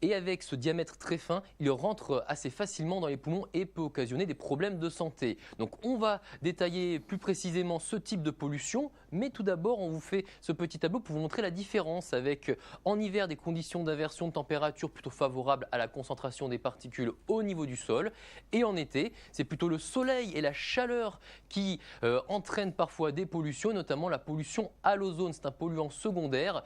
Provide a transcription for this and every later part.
et avec ce diamètre très fin, il rentre assez facilement dans les poumons et peut occasionner des problèmes de santé. Donc on va détailler plus précisément ce type de pollution, mais tout d'abord on vous fait ce petit tableau pour vous montrer la différence avec en hiver des conditions d'inversion de température plutôt favorables à la concentration des particules au niveau du sol, et en été c'est plutôt le soleil et la chaleur qui entraînent parfois des pollutions, notamment la pollution à l'ozone. C'est un polluant secondaire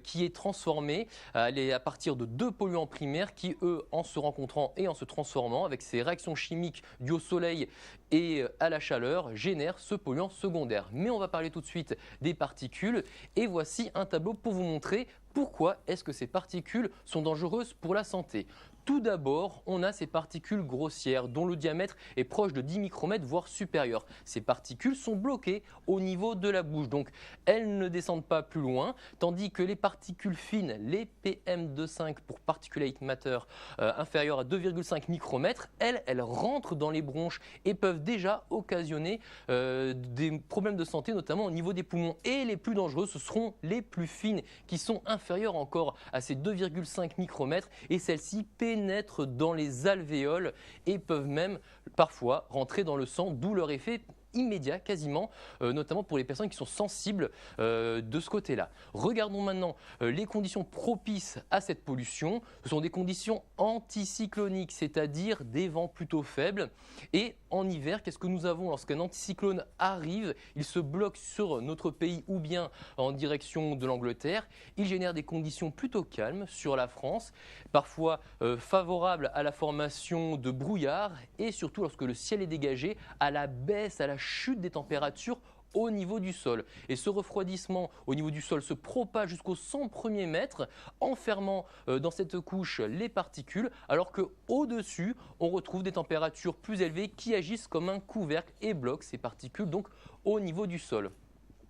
qui est transformé à partir de deux polluants primaires qui, eux, en se rencontrant et en se transformant avec ces réactions chimiques dues au soleil et à la chaleur, génèrent ce polluant secondaire. Mais on va parler tout de suite des particules et voici un tableau pour vous montrer pourquoi est-ce que ces particules sont dangereuses pour la santé. Tout d'abord, on a ces particules grossières dont le diamètre est proche de 10 micromètres, voire supérieur. Ces particules sont bloquées au niveau de la bouche, donc elles ne descendent pas plus loin, tandis que les particules fines, les PM2,5 pour particulate matter, inférieures à 2,5 micromètres, elles rentrent dans les bronches et peuvent déjà occasionner des problèmes de santé, notamment au niveau des poumons. Et les plus dangereuses, ce seront les plus fines, qui sont inférieures encore à ces 2,5 micromètres, et celles-ci pénètrent dans les alvéoles et peuvent même parfois rentrer dans le sang, d'où leur effet immédiat quasiment, notamment pour les personnes qui sont sensibles de ce côté-là. Regardons maintenant les conditions propices à cette pollution. Ce sont des conditions anticycloniques, c'est-à-dire des vents plutôt faibles. Et en hiver, qu'est-ce que nous avons lorsqu'un anticyclone arrive? Il se bloque sur notre pays ou bien en direction de l'Angleterre. Il génère des conditions plutôt calmes sur la France, parfois favorables à la formation de brouillard et surtout lorsque le ciel est dégagé, à la baisse, à la chute des températures au niveau du sol. Et ce refroidissement au niveau du sol se propage jusqu'aux 100 premiers mètres, enfermant dans cette couche les particules, alors qu'au-dessus, on retrouve des températures plus élevées qui agissent comme un couvercle et bloquent ces particules donc au niveau du sol.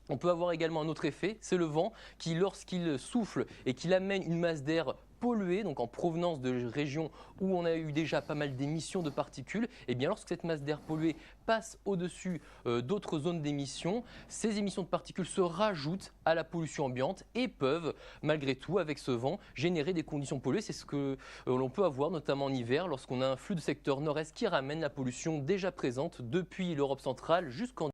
On peut avoir également un autre effet, c'est le vent qui, lorsqu'il souffle et qu'il amène une masse d'air polluée, donc en provenance de régions où on a eu déjà pas mal d'émissions de particules, et bien lorsque cette masse d'air polluée passe au-dessus d'autres zones d'émissions, ces émissions de particules se rajoutent à la pollution ambiante et peuvent, malgré tout, avec ce vent, générer des conditions polluées. C'est ce que l'on peut avoir, notamment en hiver, lorsqu'on a un flux de secteur nord-est qui ramène la pollution déjà présente depuis l'Europe centrale jusqu'en